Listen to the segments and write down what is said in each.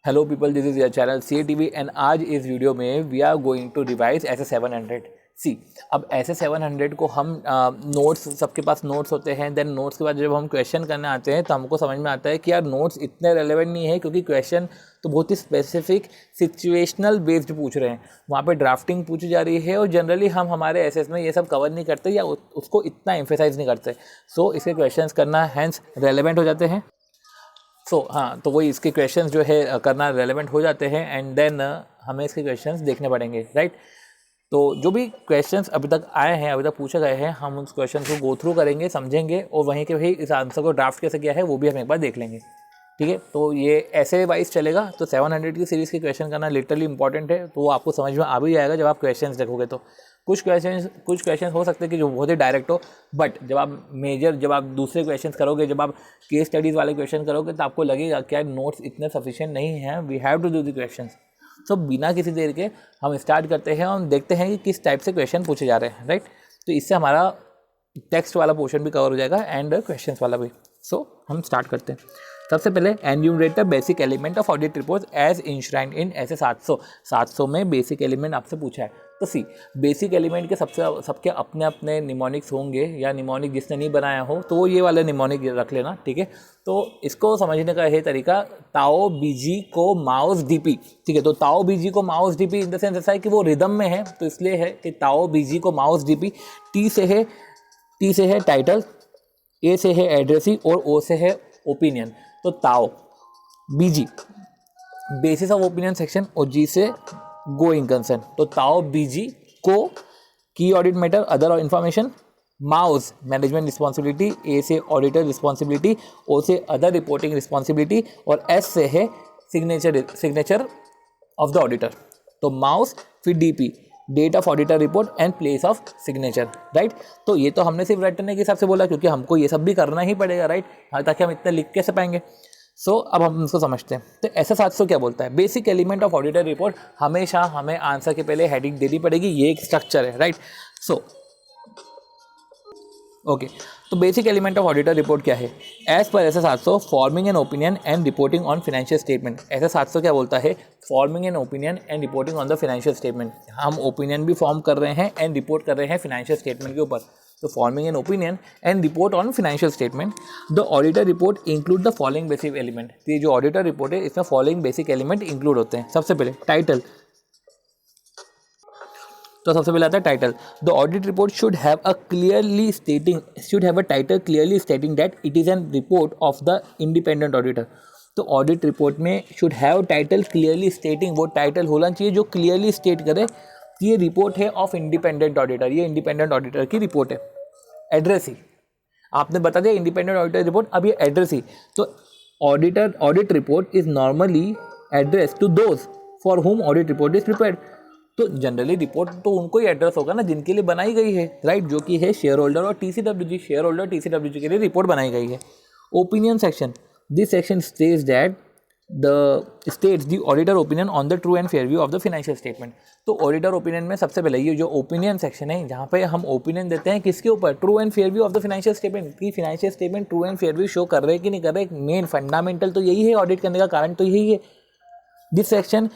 Hello people, this is your channel CATV and आज इस video में we are going to revise SA 700 सी। अब ऐसे 700 को हम नोट्स, सबके पास नोट्स होते हैं। देन नोट्स के बाद जब हम क्वेश्चन करने आते हैं तो हमको समझ में आता है कि यार नोट्स इतने रेलेवेंट नहीं है, क्योंकि क्वेश्चन तो बहुत ही स्पेसिफिक सिचुएशनल बेस्ड पूछ रहे हैं। वहाँ पे ड्राफ्टिंग पूछी जा रही है और जनरली हम हमारे एसेस में ये सब कवर नहीं करते या उसको इतना एम्फेसाइज नहीं करते। सो इसके क्वेश्चंस करना हैंस रेलेवेंट हो जाते हैं। हाँ, तो वही इसके क्वेश्चंस जो है करना रेलेवेंट हो जाते हैं एंड देन हमें इसके क्वेश्चंस देखने पड़ेंगे, राइट। तो जो भी क्वेश्चंस अभी तक आए हैं, अभी तक पूछे गए हैं, हम उस क्वेश्चन को गो थ्रू करेंगे, समझेंगे और वहीं के वहीं इस आंसर को ड्राफ्ट कैसे किया है वो भी हम एक बार देख लेंगे, ठीक है। तो ये ऐसे वाइज चलेगा। तो 700 की सीरीज़ के क्वेश्चन करना लिटरली इंपॉर्टेंट है, तो वो आपको समझ में आ भी जाएगा जब आप क्वेश्चंस देखोगे। तो कुछ क्वेश्चन हो सकते हैं कि जो बहुत ही डायरेक्ट हो, बट जब आप दूसरे क्वेश्चन करोगे, जब आप केस स्टडीज़ वाले क्वेश्चन करोगे तो आपको लगेगा कि यार नोट्स इतने सफिशिएंट नहीं हैं, we have to do the question. तो बिना किसी देर के हम स्टार्ट करते हैं और देखते हैं कि किस टाइप से क्वेश्चन पूछे जा रहे हैं, राइट। तो इससे हमारा टेक्स्ट वाला पोर्शन भी कवर हो जाएगा एंड क्वेश्चंस वाला भी। सो हम स्टार्ट करते हैं। सबसे पहले enumerate the basic element of audit report as enshrined in SA 700 में बेसिक एलिमेंट आपसे पूछा है। तो सी, बेसिक एलिमेंट के सबके अपने अपने निमोनिक्स होंगे, या निमोनिक जिसने नहीं बनाया हो तो वो ये वाले निमोनिक रख लेना, ठीक है। तो इसको समझने का है तरीका, ताओ बीजी को माउस डीपी, ठीक है। तो ताओ बीजी को माउस डीपी इन द सेंस ऐसा है कि वो रिदम में है, तो इसलिए है कि ताओ बीजी को माउस डीपी। टी से है टाइटल, ए से है एड्रेसी और ओ से है ओपिनियन। तो ताओ बीजी बेसिस ऑफ ओपिनियन सेक्शन और जी से गोइंग कंसर्न। तो ताओ बीजी को key audit matter other information, माउस मैनेजमेंट रिस्पॉन्सिबिलिटी, ए से ऑडिटर रिस्पॉन्सिबिलिटी, ओ से अदर रिपोर्टिंग रिस्पॉन्सिबिलिटी और एस से है सिग्नेचर ऑफ द ऑडिटर। तो माउस फिर DP, date of auditor report and place of signature, right. तो ये तो हमने सिर्फ रटने के हिसाब से बोला, क्योंकि हमको ये सब भी करना ही पड़ेगा, राइट, ताकि हम इतने लिख कैसे पाएंगे। सो अब हम इसको समझते हैं। तो ऐसा 700 क्या बोलता है, basic element of auditor report. हमेशा हमें आंसर के पहले हेडिंग देनी पड़ेगी, ये एक स्ट्रक्चर है, राइट। सो ओके, तो basic element of auditor report क्या है? As per SA 700 forming an opinion and reporting on financial statement. ऐसा 700 क्या बोलता है? Forming an opinion and reporting on the financial statement. हम ओपिनियन भी फॉर्म कर रहे हैं एंड रिपोर्ट कर रहे हैं फाइनेंशियल स्टेटमेंट के ऊपर। तो forming an opinion and report on financial statement. The auditor report include the following basic element. ये जो ऑडिटर रिपोर्ट है इसमें फॉलोइंग बेसिक एलिमेंट इंक्लूड होते हैं। सबसे पहले टाइटल। तो सबसे पहले आता है title. The audit report should have a title clearly stating that it is an report of the independent auditor. तो ऑडिट रिपोर्ट में शुड हैव टाइटल क्लियरली स्टेटिंग, वो टाइटल होना चाहिए जो क्लियरली स्टेट करे कि ये रिपोर्ट है ऑफ इंडिपेंडेंट ऑडिटर, ये इंडिपेंडेंट ऑडिटर की रिपोर्ट है। एड्रेस ही आपने बता दिया इंडिपेंडेंट ऑडिटर रिपोर्ट, अब ये एड्रेस ही। तो audit report is normally address to those for whom audit report is prepared. तो जनरली रिपोर्ट तो उनको ही एड्रेस होगा ना जिनके लिए बनाई गई है, राइट, जो कि है शेयर होल्डर और TCWG। शेयर होल्डर TCWG के लिए रिपोर्ट बनाई गई है। Opinion section, this section states the auditor opinion on the true and fair view of the financial statement. तो ऑडिटर ओपिनियन में सबसे पहले ये जो ओपिनियन सेक्शन है, जहाँ पे हम ओपिनियन देते हैं किसके ऊपर? True and fair view of the financial statement. की financial statement true and fair view show कर रहे हैं कि नहीं कर रहे। मेन फंडामेंटल तो यही है, ऑडिट करने का कारण तो यही है। This section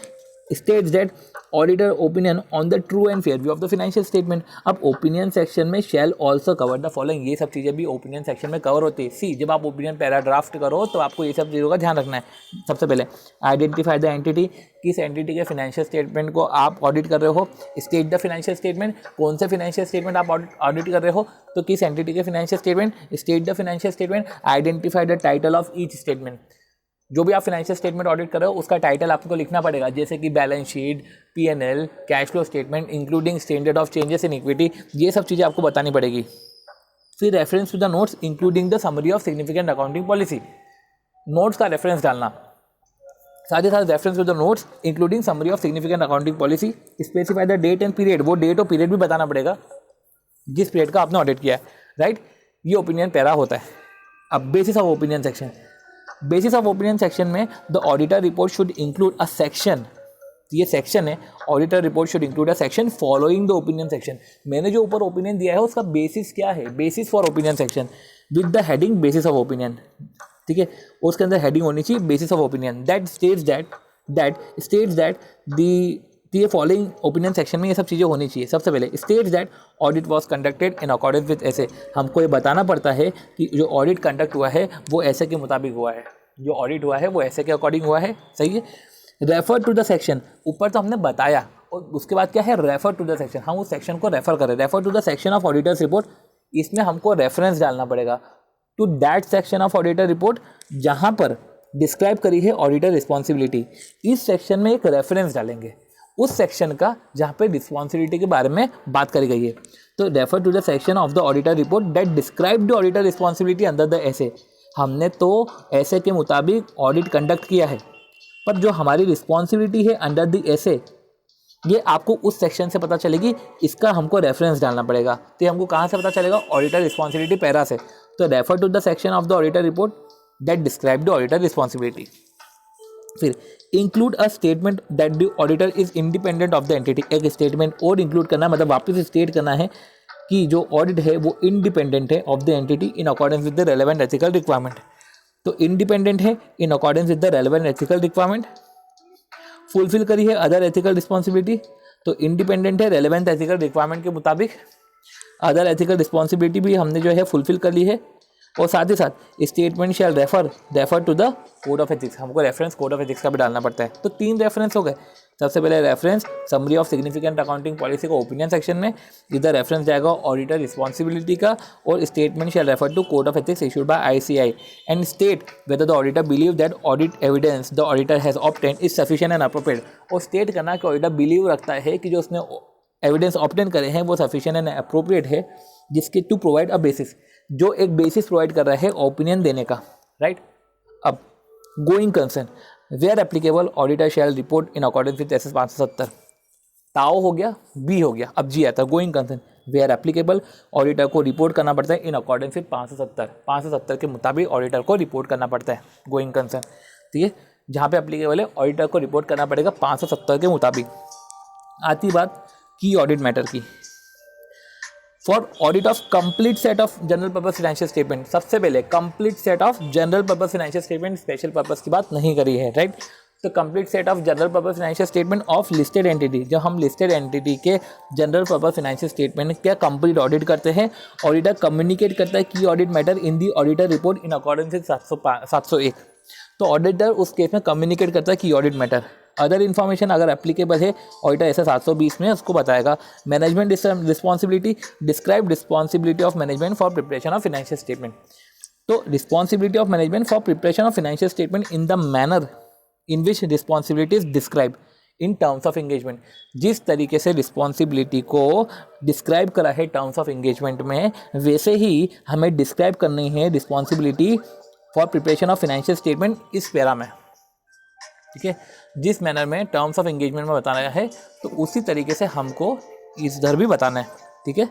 states that auditor opinion on the true and fair view of the financial statement। अब ओपिनियन सेक्शन में shall also cover the following। ये सब चीज़ें भी ओपिनियन सेक्शन में कवर होती है। सी, जब आप ओपिनियन पैराड्राफ्ट करो तो आपको ये सब चीज़ों का ध्यान रखना है। सबसे पहले आइडेंटिफाई द एंटिटी, किस एंटिटी के फाइनेंशियल स्टेटमेंट को आप ऑडिट कर रहे हो। स्टेट द फाइनेंशियल स्टेटमेंट, कौन से फाइनेंशियल स्टेटमेंट आप ऑडिट कर रहे हो, तो किस एंटिटी के financial statement. State the financial statement, identify the title of each statement. जो भी आप फाइनेंशियल स्टेटमेंट ऑडिट कर रहे हो उसका टाइटल आपको लिखना पड़ेगा, जैसे कि balance sheet, P&L, cash flow statement including standard of changes in equity, ये सब चीज़ें आपको बतानी पड़ेगी। फिर reference to the notes including the summary of significant accounting policy. Notes का रेफरेंस डालना, साथ ही साथ reference to the notes including summary of significant accounting policy. Specify the date and period, वो डेट और पीरियड भी बताना पड़ेगा जिस पीरियड का आपने ऑडिट किया है, राइट। ये ओपिनियन पैरा होता है। अब basis of opinion section, basis of opinion section में the auditor report should include a section. ये सेक्शन है, auditor report should include a section following the opinion section. मैंने जो ऊपर ओपिनियन दिया है उसका बेसिस क्या है? Basis for opinion section with the heading basis of opinion, ठीक है। उसके अंदर हेडिंग होनी चाहिए basis of opinion. That states that that states that the following opinion section में ये सब चीज़ें होनी चाहिए। सबसे पहले states that audit was conducted in accordance with ऐसे, हमको ये बताना पड़ता है कि जो ऑडिट कंडक्ट हुआ है वो ऐसे के मुताबिक हुआ है, जो ऑडिट हुआ है वो ऐसे के अकॉर्डिंग हुआ है। सही है। रेफर टू द सेक्शन, ऊपर तो हमने बताया और उसके बाद क्या है, रेफर टू द सेक्शन, हम उस सेक्शन को रेफर करें। Refer to the section of auditor's report, इसमें हमको रेफरेंस डालना पड़ेगा to that section of auditor report जहाँ पर डिस्क्राइब करी है ऑडिटर रिस्पॉन्सिबिलिटी। इस सेक्शन में एक रेफरेंस डालेंगे उस सेक्शन का जहाँ पे रिस्पॉन्सिबिलिटी के बारे में बात करी गई है। तो refer to the section of the auditor report that describe the auditor responsibility under the SA. हमने तो ऐसे के मुताबिक ऑडिट कंडक्ट किया है, पर जो हमारी रिस्पॉन्सिबिलिटी है अंडर द ऐसे, ये आपको उस सेक्शन से पता चलेगी, इसका हमको रेफरेंस डालना पड़ेगा। तो ये हमको कहाँ से पता चलेगा, ऑडिटर रिस्पॉन्सिबिलिटी पैरा से। तो refer to the section of the auditor report that describe the auditor responsibility. फिर include a statement that the auditor is independent of the entity. एक स्टेटमेंट और इंक्लूड करना, मतलब वापस स्टेट करना है कि जो ऑडिट है वो इंडिपेंडेंट है of the entity in accordance with the relevant ethical requirement. तो इंडिपेंडेंट है इन accordance with the relevant ethical requirement, fulfil करी है अदर एथिकल रिस्पॉन्सिबिलिटी। तो इंडिपेंडेंट है रेलेवेंट एथिकल रिक्वायरमेंट के मुताबिक, अदर एथिकल रिस्पॉन्सिबिलिटी भी हमने जो है फुलफिल कर ली है। और साथ ही साथ statement shall refer to the code of ethics, हमको रेफरेंस कोड ऑफ एथिक्स का भी डालना पड़ता है। तो 3 रेफरेंस हो गए। सबसे पहले reference summary of significant accounting policy को ओपिनियन सेक्शन में, इधर रेफरेंस जाएगा ऑडिटर रिस्पॉन्सिबिलिटी का, और statement shall refer to code of ethics issued by ICI and state whether the auditor believe that audit evidence the auditor has obtained is sufficient and appropriate. और state करना कि auditor believe रखता है कि जो उसने एविडेंस ऑब्टेन करे हैं वो सफिशिएंट एंड अप्रोप्रिएट है, जिसके टू प्रोवाइड अ बेसिस, जो एक बेसिस प्रोवाइड कर रहा है ओपिनियन देने का। राइट। अब going concern where applicable auditor shall report in accordance with SS 570। ताओ हो गया, बी हो गया, अब जी आता है going concern where applicable, auditor को रिपोर्ट करना पड़ता है इन अकॉर्डेंस विद 570 के मुताबिक ऑडिटर को रिपोर्ट करना पड़ता है गोइंग कंसर्न। ठीक है, जहाँ पे एप्लीकेबल है ऑडिटर को रिपोर्ट करना पड़ेगा 570 के मुताबिक। आती बात की ऑडिट मैटर की। For audit of complete set of general purpose financial statement, सबसे पहले complete set of general purpose financial statement, special purpose की बात नहीं करी है। राइट। तो complete set of general purpose financial statement of listed entity, जब हम लिस्टेड एंटिटी के जनरल पर्पस फाइनेंशियल स्टेटमेंट क्या कंप्लीट ऑडिट करते हैं, ऑडिटर कम्युनिकेट करता है key audit matter in the auditor report in accordance with 701। तो ऑडिटर उस केस में कम्युनिकेट करता है key audit matter. Other information अगर एप्लीकेबल है ऑडिटर ऐसे 720 में उसको बताएगा। Management responsibility describe responsibility of management for preparation of financial statement. तो responsibility of management for preparation of financial statement in the manner in which responsibility is describe in terms of engagement. जिस तरीके से responsibility को describe करा है terms of engagement में, वैसे ही हमें डिस्क्राइब करनी है responsibility for preparation of financial statement इस पैरा में। ठीक है, जिस मैनर में टर्म्स ऑफ एंगेजमेंट में बताना है तो उसी तरीके से हमको इधर भी बताना है। ठीक है,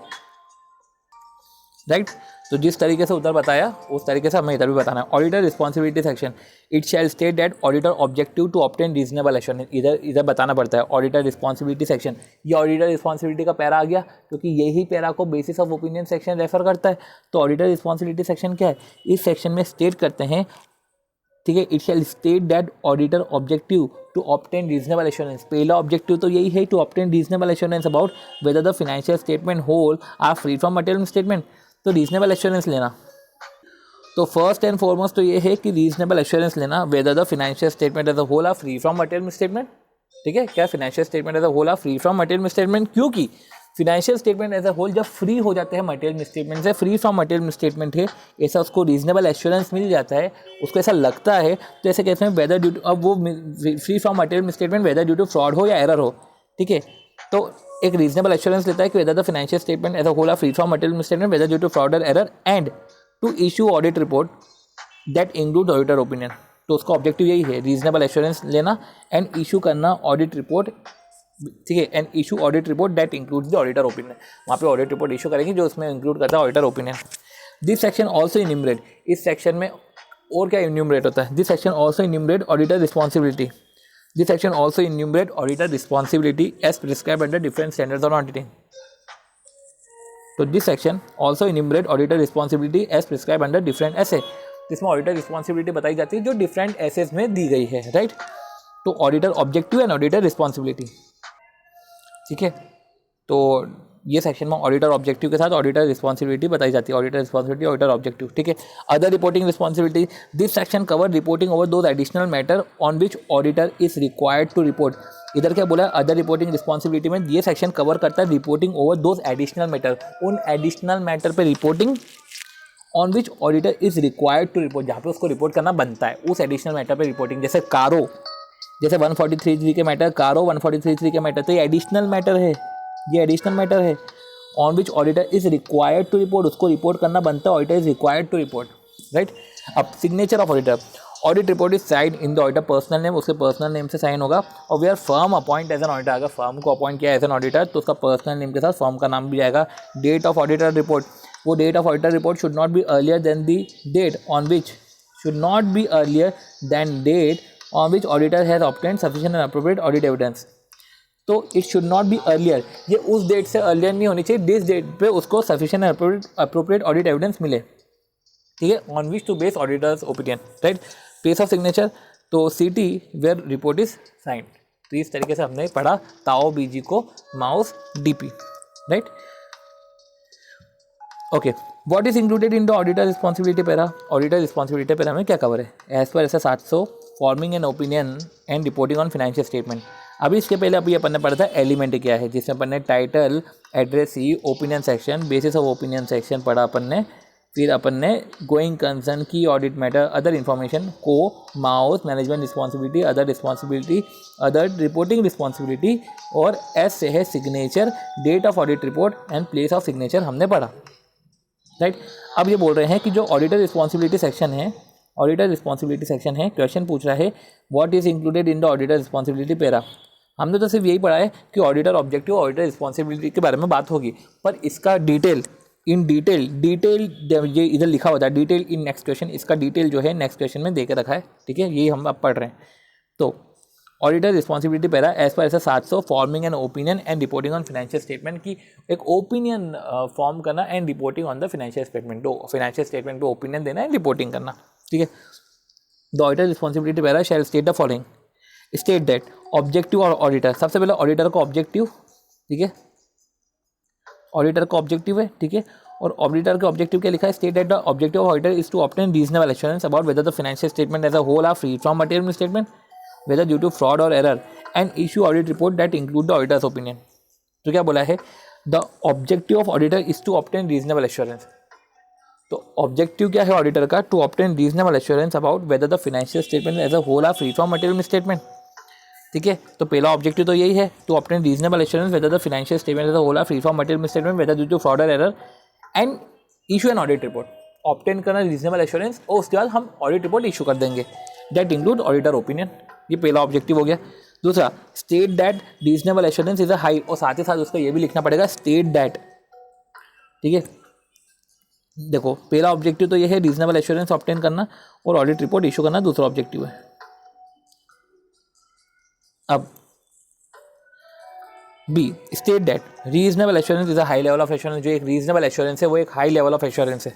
राइट। तो जिस तरीके से उधर बताया उस तरीके से हमें इधर भी बताना है। Auditor responsibility section, it shall state that auditor objective to obtain reasonable assurance, इधर बताना पड़ता है। ऑडिटर रिस्पॉन्सिबिलिटी सेक्शन, ये ऑडिटर रिस्पॉन्सिबिलिटी का पैरा आ गया, क्योंकि यही पैरा को basis of opinion section refer करता है। तो ऑडिटर रिस्पॉन्सिबिलिटी सेक्शन क्या है, इस सेक्शन में स्टेट करते हैं। ठीक है, it shall state that auditor objective to obtain reasonable assurance, पहला ऑब्जेक्टिव तो यही है to obtain reasonable assurance about whether the financial statement whole are free from material statement. तो रीजनेबल एश्योरेंस लेना, तो फर्स्ट एंड फॉरमोस्ट तो ये है कि रीजनेबल एश्योरेंस लेना whether the financial statement as a whole are free from material statement. ठीक है, क्या financial statement as a whole are free from material statement, क्योंकि financial statement as a whole जब फ्री हो जाते हैं मटेरियल स्टेटमेंट से, फ्री फ्रॉम मटेरियल स्टेटमेंट है, ऐसा उसको रीजनेबल एश्योरेंस मिल जाता है, उसको ऐसा लगता है, तो ऐसे कहते हैं वेदर ड्यू टू, अब वो free from material statement whether due to fraud हो या एरर हो। ठीक है, तो एक रीजनेबल एश्योरेंस लेता है कि whether the financial statement as a whole are free from material statement whether due to fraud और error and to issue audit report that include auditor opinion. तो उसका ऑब्जेक्टिव यही है, रीजनेबल एश्योरेंस लेना and issue करना audit report. ठीक है, and issue audit report that includes the auditor opinion, वहाँ पे ऑडिट रिपोर्ट इशू करेंगे जो उसमें इंक्लूड करता है auditor opinion. This section also enumerate, इस सेक्शन में और क्या इन्यूमरेट होता है, this section also enumerate auditor responsibility, this section also enumerate auditor responsibility as prescribe under different standards on auditing. तो this section also enumerate auditor responsibility as prescribe under different SA, जिसमें auditor responsibility बताई जाती है जो different essays में दी गई है। Right. तो auditor objective and auditor responsibility, ठीक है। तो ये सेक्शन में ऑडिटर ऑब्जेक्टिव के साथ ऑडिटर रिस्पॉन्सिबिलिटी बताई जाती है, ऑडिटर रिस्पॉन्सिबिलिटी, ऑडिटर ऑब्जेक्टिव, ठीक है। Other reporting responsibility, this section cover reporting over those additional matter on which auditor is required to report. इधर क्या बोला, अदर रिपोर्टिंग रिस्पॉन्सिबिलिटी में ये सेक्शन कवर करता है reporting over those additional matter, उन एडिशनल मैटर पे reporting on which auditor is required to report, जहाँ पे उसको रिपोर्ट करना बनता है, उस एडिशनल मैटर पे रिपोर्टिंग। जैसे कारो, जैसे 143(3) के मैटर, कारो 143(3) के मैटर, तो ये एडिशनल मैटर है, ये एडिशनल मैटर है on which auditor is required to report, उसको रिपोर्ट करना बनता है, auditor is required to report, right. अब signature of auditor, audit report is sign in the auditor personal name, उसके पर्सनल नेम से साइन होगा। और we are firm appoint as an auditor, अगर फर्म को अपॉइंट किया एज एन ऑडिटर तो उसका पर्सनल नेम के साथ फर्म का नाम भी जाएगा। डेट ऑफ ऑडिटर रिपोर्ट, वो date of auditor report should not be earlier than the date on which, should not be earlier than date on which auditor has obtained sufficient and appropriate audit evidence. तो it should not be earlier, ये उस date से earlier नहीं होनी चाहिए, this date पे उसको sufficient and appropriate audit evidence मिले, ठीक है। On which to base auditor's opinion, right. Place of signature, तो city where report is signed, तो इस तरीके से हमने पढ़ा ताओ बीजी को माउस DP, right. Okay, what is included in the auditor responsibility para, auditor responsibility para में क्या कवर है, as per SA 700 forming an opinion and reporting on financial statement. अभी इसके पहले अभी अपन ने पढ़ा था एलिमेंट क्या है, जिसमें अपन ने title, addressee, opinion section, basis of opinion section पढ़ा अपन ने, फिर अपन ने going concern, key audit matter, other information, को, माउस, management responsibility, other responsibility, other reporting responsibility, और एस से है signature, date of audit report and place of signature हमने पढ़ा, राइट। अब ये बोल रहे हैं कि जो ऑडिटर रिस्पॉन्सिबिलिटी सेक्शन है, ऑडिटर रिस्पॉन्सिबिलिटी सेक्शन है, क्वेश्चन पूछ रहा है what is included in the auditor responsibility para. हमने तो सिर्फ यही पढ़ा है कि ऑडिटर ऑब्जेक्टिव, ऑडिटर रिस्पॉन्सिबिलिटी के बारे में बात होगी, पर इसका डिटेल इन डिटेल ये इधर लिखा होता है, डिटेल इन नेक्स्ट क्वेश्चन, इसका डिटेल जो है नेक्स्ट क्वेश्चन में दे के रखा है, ठीक है, यही हम अब पढ़ रहे हैं। तो auditor responsibility para as per SA 700 forming an opinion and reporting on financial statement, की एक ओपिनियन फॉर्म करना and reporting on the financial statement, तो फाइनेंशियल स्टेटमेंट पे ओपिनियन देना एंड रिपोर्टिंग करना, ठीक है। The auditor responsibility para shall state the following, state that objective और ऑडिटर, सबसे पहले ऑडिटर का ऑब्जेक्टिव, ठीक है, ऑडिटर का ऑब्जेक्टिव है, ठीक है। और ऑडिटर का ऑब्जेक्टिव क्या लिखा है, state that the objective of auditor is to obtain reasonable assurance about whether the financial statement as a whole are free from material misstatement, whether due to fraud और error, and issue audit report that include the auditor's opinion. तो क्या बोला है, the objective of auditor is to obtain reasonable assurance, तो objective क्या है auditor का, to obtain reasonable assurance about whether the financial statement as a whole are free from material misstatement, ठीक है। तो पहला ऑब्जेक्टिव तो यही है, to obtain reasonable assurance whether the financial statement as a whole are free from material misstatement, whether due to fraud और error, and issue an audit report, obtain करना reasonable assurance, और उसके बाद हम ऑडिट रिपोर्ट इशू कर देंगे, that include auditor opinion, ये पहला ऑब्जेक्टिव हो गया। दूसरा, state that reasonable assurance is a high, और साथ ही साथ उसको ये भी लिखना पड़ेगा स्टेट दैट, ठीक है। देखो पहला ऑब्जेक्टिव तो ये है रीजनेबल एश्योरेंस ऑब्टेन करना और ऑडिट रिपोर्ट इशू करना, दूसरा ऑब्जेक्टिव है। अब B, state that reasonable assurance is a high level of assurance, जो एक रीजनेबल एश्योरेंस है वो एक हाई लेवल ऑफ एश्योरेंस है,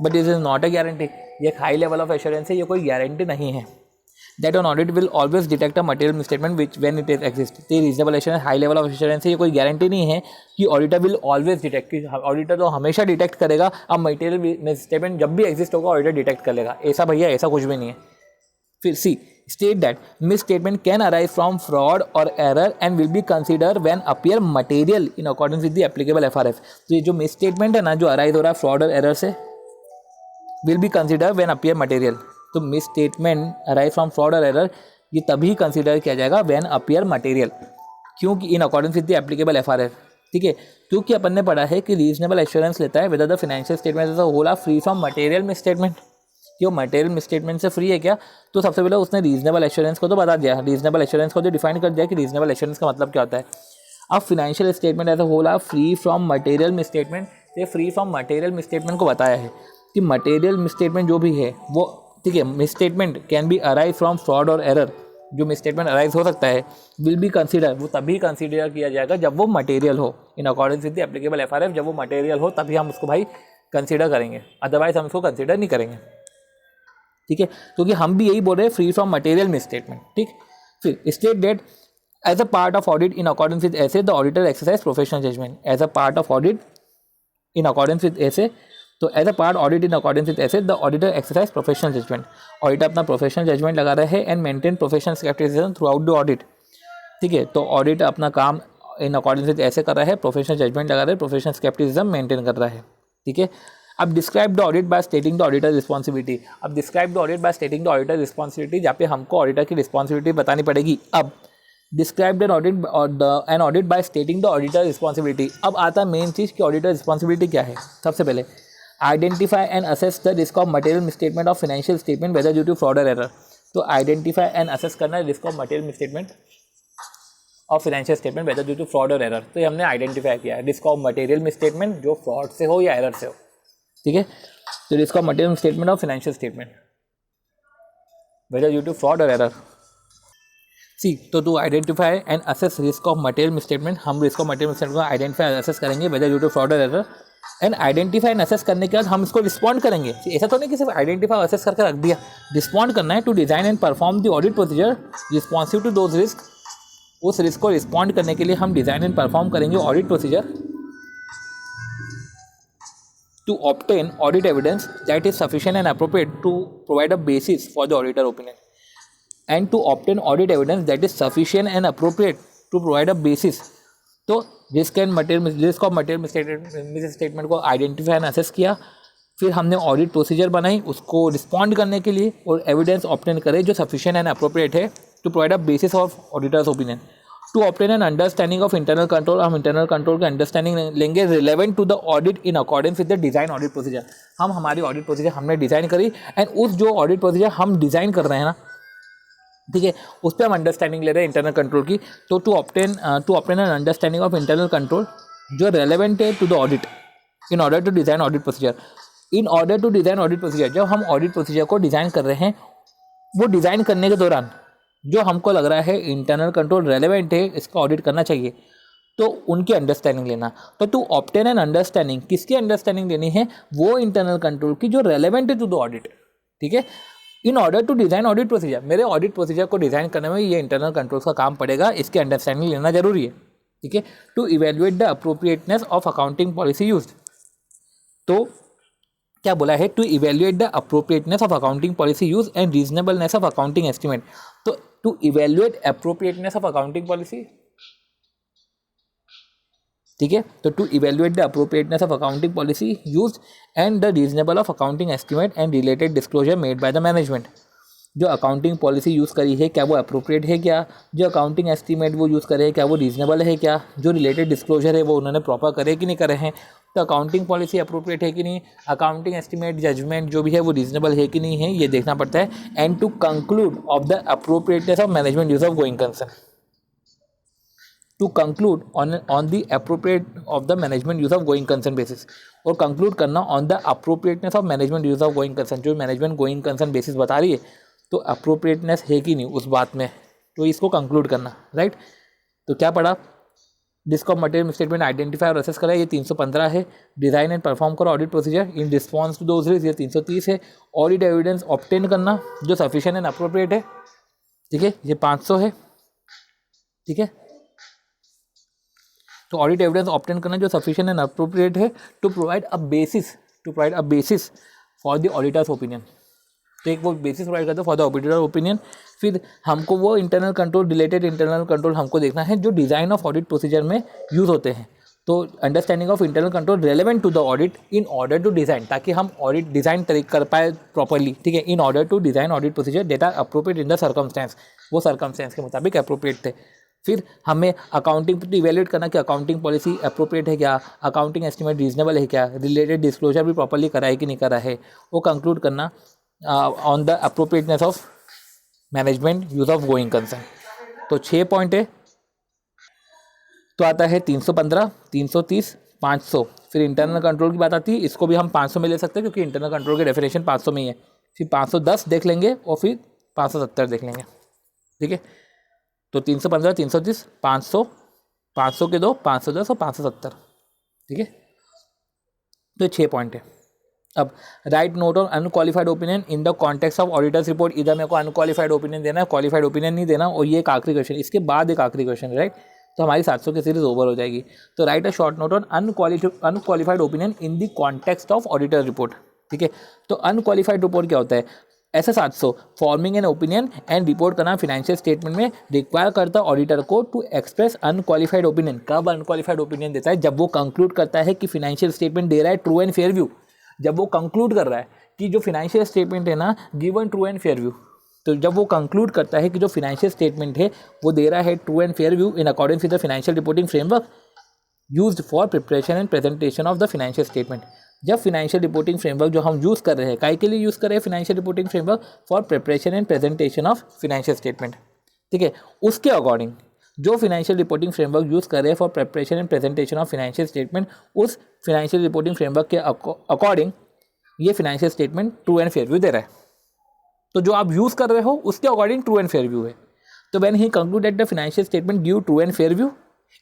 but this is not a guarantee, ये एक हाई लेवल ऑफ एश्योरेंस है, ये कोई गारंटी नहीं है। That an audit will always detect a material misstatement which when it is exist, ये reasonable assurance high level of assurance है, ये कोई गारंटी नहीं है कि ऑडिटर विल ऑलवेज डिटेक्ट, कि ऑडिटर तो हमेशा डिटेक्ट करेगा, अब मटेरियल मिसस्टेटमेंट जब भी एग्जिस्ट होगा ऑडिटर डिटेक्ट कर लेगा, ऐसा भैया ऐसा कुछ भी नहीं है। फिर C, state that misstatement can arise from fraud और error and will be consider when appear material in accordance with the applicable FRF, तो ये जो मिसस्टेटमेंट है ना जो अराइज हो रहा है फ्रॉड और एरर से, will be consider when appear material, तो मिसस्टेटमेंट अराइज फ्रॉम फ्रॉड और एरर ये तभी कंसीडर किया जाएगा व्हेन अपीयर मटेरियल, क्योंकि इन accordance with the applicable FRF, ठीक है। क्योंकि अपन ने पढ़ा है कि रीजनेबल एश्योरेंस लेता है whether the financial statement as a whole are free from material misstatement, कि वो मटेरियल मिसस्टेटमेंट से फ्री है क्या, तो सबसे पहले उसने रीजनेबल एश्योरेंस को तो बता दिया, रीजनेबल एश्योरेंस को तो डिफाइन कर दिया कि रीजनेबल एश्योरेंस का मतलब क्या होता है। अब financial statement as a whole are free from material misstatement, ये फ्री फ्रॉम मटेरियल मिसस्टेटमेंट को बताया है कि मटेरियल मिसस्टेटमेंट जो भी है वो, ठीक है, misstatement can be arise from fraud और एरर, जो मिसस्टेटमेंट अराइज हो सकता है, विल बी कंसीडर, वो तभी कंसीडर किया जाएगा जब वो मटेरियल हो, इन accordance with the applicable FRF, जब वो मटेरियल हो तभी हम उसको भाई कंसीडर करेंगे, अदरवाइज हम उसको कंसीडर नहीं करेंगे, ठीक है, क्योंकि हम भी यही बोल रहे हैं फ्री फ्रॉम मटेरियल मिसस्टेटमेंट। ठीक, फिर state that as a part of audit in accordance with SAs the auditor exercise professional judgment. As a part of audit in accordance with SAs, तो as a part audit in accordance with SAs the auditor exercise professional judgment. Auditor अपना professional judgment लगा रहे हैं and maintain professional scepticism throughout the audit. ठीक है, तो audit अपना काम इन अकॉर्डेंस विद ऐसे कर रहा है, प्रोफेशनल जजमेंट लगा रहा है, प्रोफेशनल स्केप्टिसिज्म मेंटेन कर रहा है। ठीक है, अब describe the audit by stating the auditor responsibility. अब describe the audit by stating the auditor responsibility, जहाँ पे हमको ऑडिटर की रिस्पॉन्सिबिलिटी बतानी पड़ेगी। अब describe an audit by stating the auditor responsibility. अब आता है मेन चीज़ कि ऑडिटर रिस्पॉन्सिबिलिटी क्या है। सबसे पहले identify and assess the risk of material misstatement of financial statement whether due to fraud और एरर। तो आइडेंटिफाई एंड असेस करना है risk of material misstatement of financial statement whether due to fraud और error. तो ये हमने identify किया है रिस्क ऑफ मटेरियल मिसस्टेटमेंट जो फ्रॉड से हो या एरर से हो। ठीक है, तो risk of material misstatement of financial statement whether due to fraud और एरर। सी, तो to identify and assess risk of material misstatement, हम रिस्क ऑफ मटेरियल मिसस्टेटमेंट को आइडेंटिफाई असेस करेंगे वेदर ड्यू टू फ्रॉड और error. And identify and assess करने के बाद हम इसको रिस्पॉन्ड करेंगे। ऐसा तो नहीं कि सिर्फ आइडेंटिफाई असेस करके रख दिया, रिस्पॉन्ड करना है। To design and perform the audit procedure responsive to those risk. उस रिस्क को रिस्पॉन्ड करने के लिए हम डिजाइन एंड परफॉर्म करेंगे audit procedure. To obtain audit evidence that is sufficient and appropriate to provide a basis for the auditor opinion. And to obtain audit evidence that is sufficient and appropriate to provide a basis. तो risk of material misstatement को identify and assess किया, फिर हमने audit procedure बनाई उसको respond करने के लिए, और एविडेंस ऑब्टेन करे जो सफिशिएंट एंड अप्रोप्रिएट है to provide a basis of auditor's opinion. To obtain an understanding of internal control, हम इंटरनल कंट्रोल की अंडरस्टैंडिंग लेंगे relevant to the audit in accordance with the design audit procedure. हम हमारी audit procedure हमने design करी and उस जो audit procedure हम डिजाइन कर रहे हैं ना, ठीक है, उस पर हम अंडरस्टैंडिंग ले रहे हैं इंटरनल कंट्रोल की। तो to obtain an understanding of internal control जो रेलेवेंट है to the audit in order to design audit procedure. In order to design audit procedure, जब हम ऑडिट प्रोसीजर को डिजाइन कर रहे हैं, वो डिजाइन करने के दौरान जो हमको लग रहा है इंटरनल कंट्रोल रेलेवेंट है, इसका ऑडिट करना चाहिए, तो उनकी अंडरस्टैंडिंग लेना। तो टू ऑब्टेन एन अंडरस्टैंडिंग, किसकी अंडरस्टैंडिंग लेनी है, वो इंटरनल कंट्रोल की जो रेलेवेंट है टू द ऑडिट। ठीक है, in order to design audit procedure, मेरे ऑडिट प्रोसीजर को डिजाइन करने में ये इंटरनल कंट्रोल्स का काम पड़ेगा, इसकी अंडरस्टैंडिंग लेना जरूरी है। ठीक है, to evaluate the appropriateness of accounting policy used. तो क्या बोला है, to evaluate the appropriateness of accounting policy use and reasonableness of accounting estimate. तो to evaluate appropriateness of accounting policy, ठीक है, तो to evaluate the appropriateness of accounting policy use and the reasonable of accounting estimate and related disclosure made by the management. जो accounting policy use करी है क्या वो appropriate है क्या, जो अकाउंटिंग एस्टिमेट वो यूज़ करे क्या वो रीजनेबल है क्या, जो रिलेटेड डिस्क्लोजर है वो उन्होंने प्रॉपर करे कि नहीं करे हैं, तो अकाउंटिंग पॉलिसी अप्रोप्रिएट है कि नहीं, अकाउंटिंग एस्टिमेट जजमेंट जो भी है वो रीजनेबल है कि नहीं है, ये देखना पड़ता है। And to conclude of the appropriateness of management use of going concern, to conclude on the appropriate of the management use of going concern basis, और कंक्लूड करना on the appropriateness of management use of going concern. जो management going concern basis बता रही है तो appropriateness है कि नहीं उस बात में, तो इसको कंक्लूड करना, राइट। तो क्या पढ़ा, risk of material statement identify और असेस करा, ये 315 है। डिजाइन एंड परफॉर्म करो audit procedure in response to those risk, ये 330 है। ऑडिट एविडेंस ऑब्टेन करना जो सफिशिएंट एंड अप्रोप्रिएट है, ठीक है, ये 500 है। ठीक है, तो ऑडिट एविडेंस ऑब्टेन करना जो सफिशिएंट एंड अप्रोप्रिएट है to provide a basis for the auditor's opinion. तो एक वो बेसिस प्रोवाइड करते हैं फॉर द ऑडिटर ओपिनियन। फिर हमको वो internal control, related internal control हमको देखना है जो डिज़ाइन ऑफ ऑडिट प्रोसीजर में यूज़ होते हैं। तो understanding of internal control relevant to the audit in order to design, ताकि हम ऑडिट डिज़ाइन कर पाए प्रॉपरली। ठीक है, in order to design audit procedure that are appropriate in the circumstance, वो सर्कमस्टेंस के मुताबिक अप्रोप्रिएट थे। फिर हमें अकाउंटिंग इवेल्यूएट करना कि अकाउंटिंग पॉलिसी अप्रोप्रिएट है क्या, अकाउंटिंग एस्टिमेट रीजनेबल है क्या, रिलेटेड डिस्क्लोजर भी प्रॉपरली करा है कि नहीं करा है, वो कंक्लूड करना on the appropriateness of management use of going concern. तो 6 पॉइंट है। तो आता है 315, 330, 500। फिर इंटरनल कंट्रोल की बात आती है, इसको भी हम 500 में ले सकते हैं क्योंकि इंटरनल कंट्रोल की डेफिनेशन 500 में ही है। फिर 510 देख लेंगे और फिर 570 देख लेंगे। ठीक है, तो 315, 330, 500, 500 के 2, 510 और 570। ठीक है, तो 6 पॉइंट है। अब right note on unqualified opinion in the context of auditor's report, इधर मेरे को अनक्वालिफाइड ओपिनियन देना है, क्वालिफाइड ओपिनियन नहीं देना। और ये एक आखिरी क्वेश्चन, इसके बाद एक आखिरी क्वेश्चन, राइट। तो हमारी 700 की सीरीज ओवर हो जाएगी। तो right a short note on unqualified opinion in the context of auditor report, ठीक है। तो अनक्वालिफाइड रिपोर्ट क्या होता है? ऐसा 700 forming an opinion and report करना फिनेंशियल स्टेटमेंट में रिक्वायर करता ऑडिटर को टू एक्सप्रेस अनक्वालिफाइड ओपिनियन। कब अनक्वालिफाइड ओपिनियन देता है? जब वो कंक्लूड करता है कि फिनेंशियल स्टेटमेंट दे रहा है ट्रू एंड फेयर व्यू। जब वो कंक्लूड कर रहा है कि जो फिनेंशियल स्टेटमेंट है ना given true and fair view, तो जब वो कंक्लूड करता है कि जो फिनेंशियल स्टेटमेंट है वो दे रहा है true and fair view in accordance with the financial reporting framework used for preparation and presentation of the financial statement. जब फाइनेंशियल रिपोर्टिंग फ्रेमवर्क जो हम यूज़ कर रहे हैं, काय के लिए यूज़ कर रहे हैं financial reporting framework? For preparation and presentation of financial statement, ठीक है। उसके अकॉर्डिंग जो फाइनेंशियल रिपोर्टिंग फ्रेमवर्क यूज़ कर रहे हैं for preparation and presentation of financial statement, उस फाइनेंशियल रिपोर्टिंग फ्रेमवर्क के अकॉर्डिंग ये financial statement true and fair view दे रहा है। तो जो आप यूज़ कर रहे हो उसके according true and fair view है। तो when he concluded the financial statement give true and fair view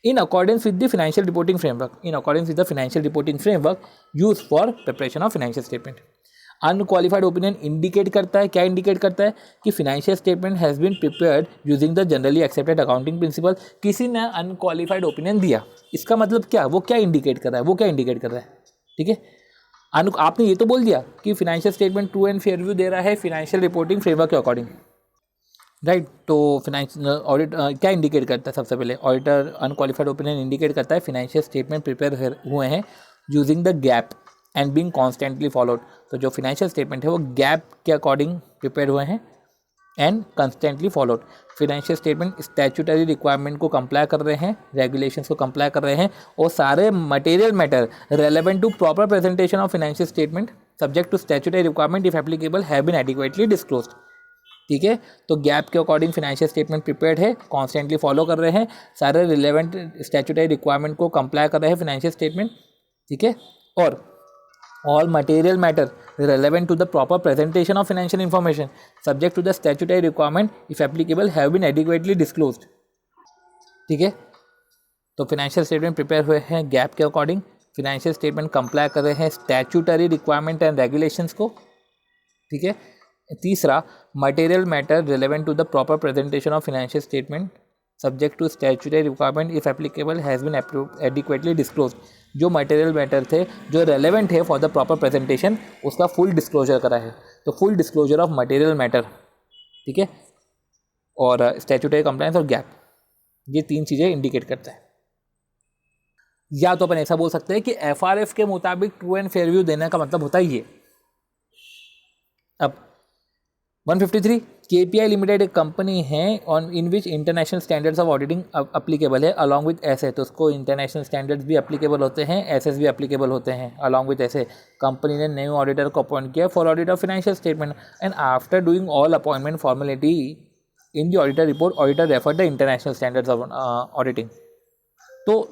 in accordance with the financial reporting framework, in accordance with the financial reporting framework used for preparation of financial statement. Unqualified opinion indicate करता है, क्या indicate करता है? कि financial statement has been prepared using the generally accepted accounting principle. किसी ने unqualified opinion दिया, इसका मतलब क्या? वो क्या इंडिकेट कर रहा है? वो क्या इंडिकेट कर रहा है, ठीक है। आपने ये तो बोल दिया कि financial statement true and fair view दे रहा है फाइनेंशियल रिपोर्टिंग फ्रेमवर्क के अकॉर्डिंग, राइट। तो फाइनेंशियल ऑडिट क्या इंडिकेट करता है? सबसे पहले ऑडिटर अनक्वालिफाइड ओपिनियन इंडिकेट करता है फाइनेंशियल स्टेटमेंट प्रिपेयर हुए हैं using the gap and being constantly followed. तो जो फाइनेंशियल स्टेटमेंट है वो गैप के अकॉर्डिंग प्रिपेयर हुए हैं and constantly followed. Financial statement statutory requirement को कंप्लाई कर रहे हैं, रेगुलेशंस को कंप्लाई कर रहे हैं, और सारे material matter relevant to proper presentation of financial statement subject to statutory requirement if applicable have been adequately disclosed, ठीक है। तो गैप के अकॉर्डिंग फाइनेंशियल स्टेटमेंट प्रिपेयर्ड है, कॉन्स्टेंटली फॉलो कर रहे हैं, सारे रिलेवेंट स्टैट्यूटरी रिक्वायरमेंट को कंप्लाई कर रहे हैं फाइनेंशियल स्टेटमेंट, ठीक है। और all material matter relevant to the proper presentation of financial information subject to the statutory requirement if applicable have been adequately disclosed, ठीक है। तो फाइनेंशियल स्टेटमेंट प्रिपेयर हुए हैं गैप के अकॉर्डिंग, फाइनेंशियल स्टेटमेंट कंप्लाई कर रहे हैं स्टैट्यूटरी रिक्वायरमेंट एंड रेगुलेशंस को, ठीक है। तीसरा, material matter relevant to the proper presentation of financial statement subject to statutory requirement if applicable has been adequately disclose. जो मटेरियल मैटर थे जो रेलेवेंट है फॉर द प्रॉपर प्रेजेंटेशन, उसका full disclosure करा है। तो full disclosure of material matter, ठीक है, और स्टैट्यूटरी कंप्लायंस और गैप, ये तीन चीज़ें इंडिकेट करता है। या तो अपन ऐसा बोल सकते हैं कि एफआरएफ के मुताबिक ट्रू एंड फेयर व्यू देने का मतलब होता है ये। अब 153, KPI लिमिटेड एक कंपनी है on in which international standards of auditing applicable है अलॉन्ग विद ऐसे। तो उसको इंटरनेशनल स्टैंडर्ड्स भी अप्लीकेबल होते हैं, एसएस भी अप्लीकेबल होते हैं अलॉन्ग विद ऐसे। कंपनी ने न्यू ऑडिटर को अपॉइंट किया for audit of financial statement and after doing all appointment formality in the auditor report auditor refer the international standards of auditing. तो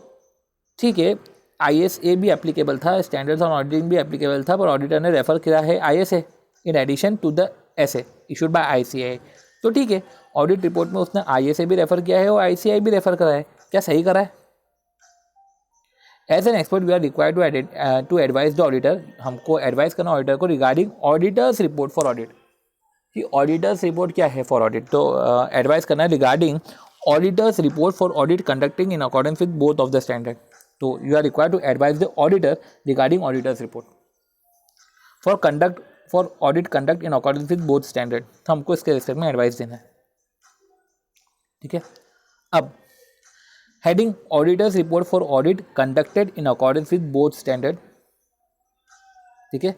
ठीक है, ISA भी applicable था, standards on auditing भी applicable था, पर ऑडिटर ने रेफर किया है ISA in addition to the SAs issued by ICAI। तो ठीक है, ऑडिट रिपोर्ट में उसने ISA भी रेफर किया है और ICAI भी रेफर करा है। क्या सही करा है? As an expert we are required to advise the auditor, हमको एडवाइस करना ऑडिटर को regarding auditor's report for audit. कि ऑडिटर्स रिपोर्ट क्या है फॉर ऑडिट, तो एडवाइस करना है regarding auditor's report for audit conducting in accordance with both of the standard. तो you are required to advise the auditor regarding auditor's report for audit conduct in accordance with both standard. तो हमको इसके respect में advice देना है, ठीक है। अब heading auditor's report for audit conducted in accordance with both standard, ठीक है,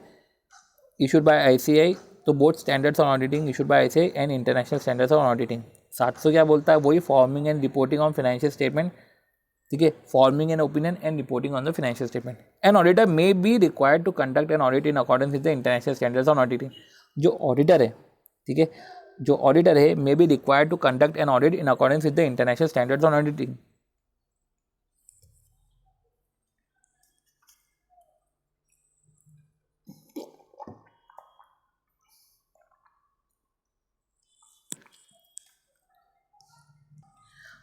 इशूड बाय ICAI। तो both standards on auditing issued by ICAI and international standards on auditing. 700 क्या बोलता है? वही forming and reporting on financial statement, ठीक है, forming an opinion and reporting on the financial statement. An auditor may be required to conduct an audit in accordance with the international standards on auditing. जो auditor है, ठीक है, जो auditor है may be required to conduct an audit in accordance with the international standards on auditing.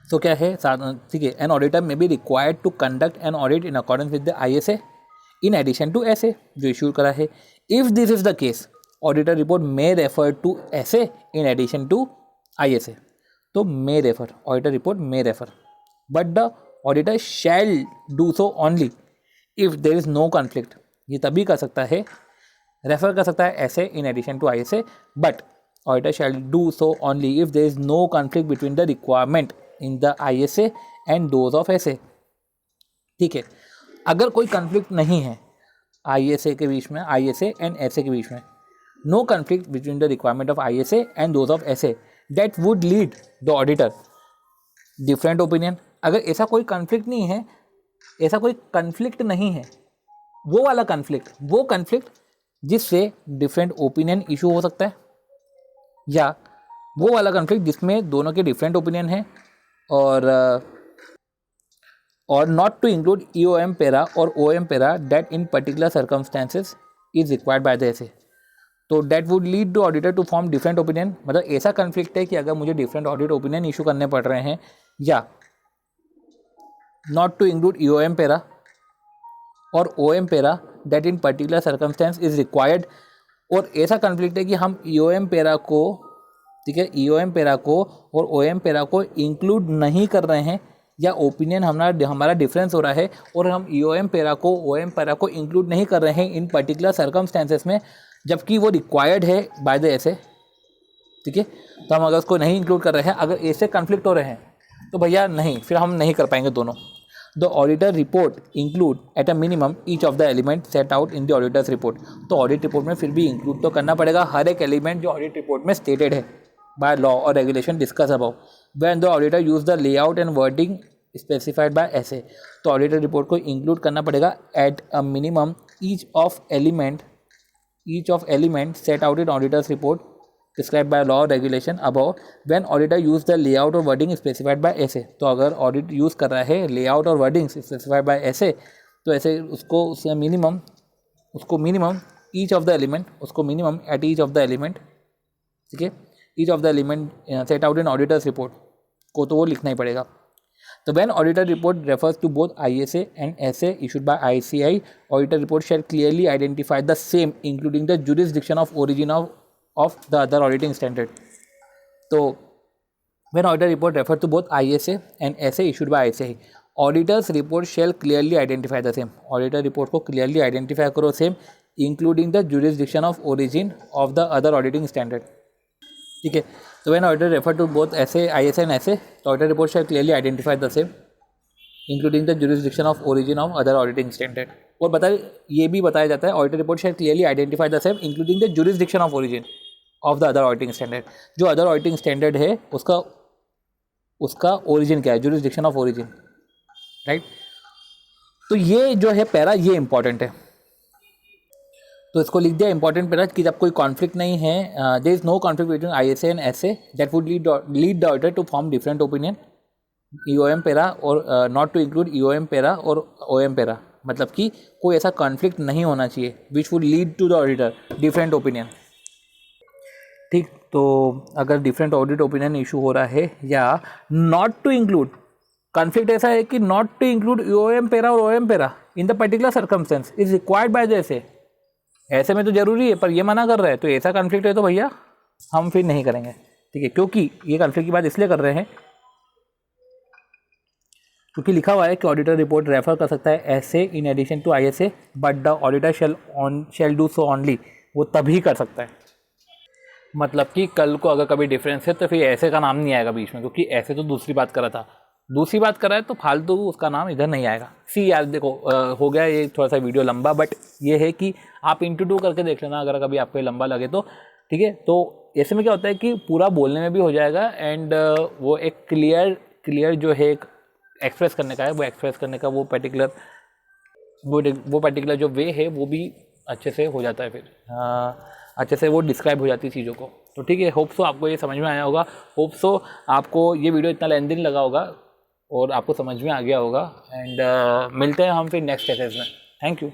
तो क्या है, ठीक है, an auditor may be required to conduct an audit in accordance with the ISA in addition to SAs जो issue करा है। If this is the case auditor report may refer to SAs in addition to ISA। तो may refer, auditor report may refer, but the auditor shall do so only if there is no conflict. ये तभी कर सकता है, refer कर सकता है SAs in addition to ISA, but auditor shall do so only if there is no conflict between the requirement in the ISA and those of SA। ठीक है, अगर कोई कॉन्फ्लिक्ट नहीं है ISA के बीच में, ISA एंड SA के बीच में, no conflict between the requirement of ISA and those of SA that would lead the auditor different opinion. अगर ऐसा कोई कॉन्फ्लिक्ट नहीं है, ऐसा कोई कॉन्फ्लिक्ट नहीं है, वो वाला कॉन्फ्लिक्ट, वो कॉन्फ्लिक्ट जिससे डिफरेंट ओपिनियन इशू हो सकता है, या वो वाला कॉन्फ्लिक्ट जिसमें दोनों के डिफरेंट ओपिनियन है, और not to include EOM para और OM para that in particular circumstances is required by the SA। तो that would lead to auditor to form different opinion. मतलब ऐसा कॉन्फ्लिक्ट है कि अगर मुझे डिफरेंट ऑडिट ओपिनियन इशू करने पड़ रहे हैं, या not to include EOM para और OM para that in particular circumstance is required, और ऐसा कॉन्फ्लिक्ट है कि हम EOM पैरा को, ठीक है, EOM पैरा को और OM पैरा को इंक्लूड नहीं कर रहे हैं, या ओपिनियन हमारा डिफरेंस हो रहा है और हम EOM पैरा को OM पैरा को इंक्लूड नहीं कर रहे हैं इन पर्टिकुलर सर्कमस्टेंसेस में, जबकि वो रिक्वायर्ड है बाय द SA। ठीक है, तो हम अगर उसको नहीं इंक्लूड कर रहे हैं, अगर ऐसे कॉन्फ्लिक्ट हो रहे हैं, तो भैया नहीं, फिर हम नहीं कर पाएंगे दोनों। The auditor report include eight a minimum each of the element set out in the auditors report. तो ऑडिट रिपोर्ट में फिर भी इंक्लूड तो करना पड़ेगा हर एक एलिमेंट जो ऑडिट रिपोर्ट में स्टेटेड है बाय लॉ और regulation discuss about when the auditor use the layout and wording specified by SA। तो ऑडिटर रिपोर्ट को इंक्लूड करना पड़ेगा at a minimum each of element set out in auditor's report describe by law regulation about when auditor use the layout और wording specified by SA। तो अगर audit use कर रहा है लेआउट और वर्डिंग स्पेसिफाइड बाय SA, तो ऐसे उसको minimum each of the element, उसको minimum at each of the element, ठीक है, each of the element set out in auditor's report को तो वो लिखना ही पड़ेगा। तो when auditor report refers to both ISA and SA issued by ICAI, auditor report shall clearly identify the same, including the jurisdiction of origin of the other auditing standard. So when auditor report refers to both ISA and SA issued by ICAI, auditor's report shall clearly identify the same. Auditor report को clearly identify करो same, including the jurisdiction of origin of the other auditing standard. ठीक है, तो when auditor refer to both SA, ISA and SA, the auditor report shall clearly identify the same, including the jurisdiction of origin of other auditing standard. और ये भी बताया जाता है auditor report shall clearly identify the same, including the jurisdiction of origin of the other auditing standard. जो other auditing standard है उसका origin क्या है, jurisdiction of origin, right? तो ये जो है पैरा, ये इंपॉर्टेंट है, तो इसको लिख दिया इंपॉर्टेंट पैरा कि जब कोई कॉन्फ्लिक्ट नहीं है, there is no conflict between ISA and SA that would lead the auditor to form different opinion, EOM para or not to include EOM para और OM पैरा, मतलब कि कोई ऐसा कॉन्फ्लिक्ट नहीं होना चाहिए which would lead to the auditor different opinion. ठीक, तो अगर डिफरेंट ऑडिट ओपिनियन इशू हो रहा है, या नॉट टू इंक्लूड, कॉन्फ्लिक्ट ऐसा है कि not to include EOM para और OM para in the particular circumstance is required by the SA। ऐसे में तो जरूरी है, पर ये मना कर रहा है, तो ऐसा कॉन्फ्लिक्ट है तो भैया हम फिर नहीं करेंगे। ठीक है, क्योंकि ये कॉन्फ्लिक्ट की बात इसलिए कर रहे हैं क्योंकि लिखा हुआ है कि ऑडिटर रिपोर्ट रेफर कर सकता है SA in addition to ISA, but the auditor shall do so only, वो तभी कर सकता है। मतलब कि कल को अगर कभी डिफरेंस है तो फिर ऐसे का नाम नहीं आएगा बीच में, क्योंकि ऐसे तो दूसरी बात कर रहा था, दूसरी बात कर रहा है तो फालतू उसका नाम इधर नहीं आएगा। यार देखो, हो गया ये थोड़ा सा वीडियो लंबा, बट ये है कि आप इंटू 2 करके देख लेना अगर कभी आपको लंबा लगे तो। ठीक है, तो ऐसे में क्या होता है कि पूरा बोलने में भी हो जाएगा, एंड वो एक क्लियर जो है एक एक्सप्रेस करने का है, वो एक्सप्रेस करने का वो पर्टिकुलर जो वे है वो भी अच्छे से हो जाता है, फिर अच्छे से वो डिस्क्राइब हो जाती है चीज़ों को। तो ठीक है, होप सो आपको ये समझ में आया होगा, होप सो आपको ये वीडियो इतना लेंथी लगा होगा और आपको समझ में आ गया होगा, एंड मिलते हैं हम फिर नेक्स्ट एसेस में। Thank you.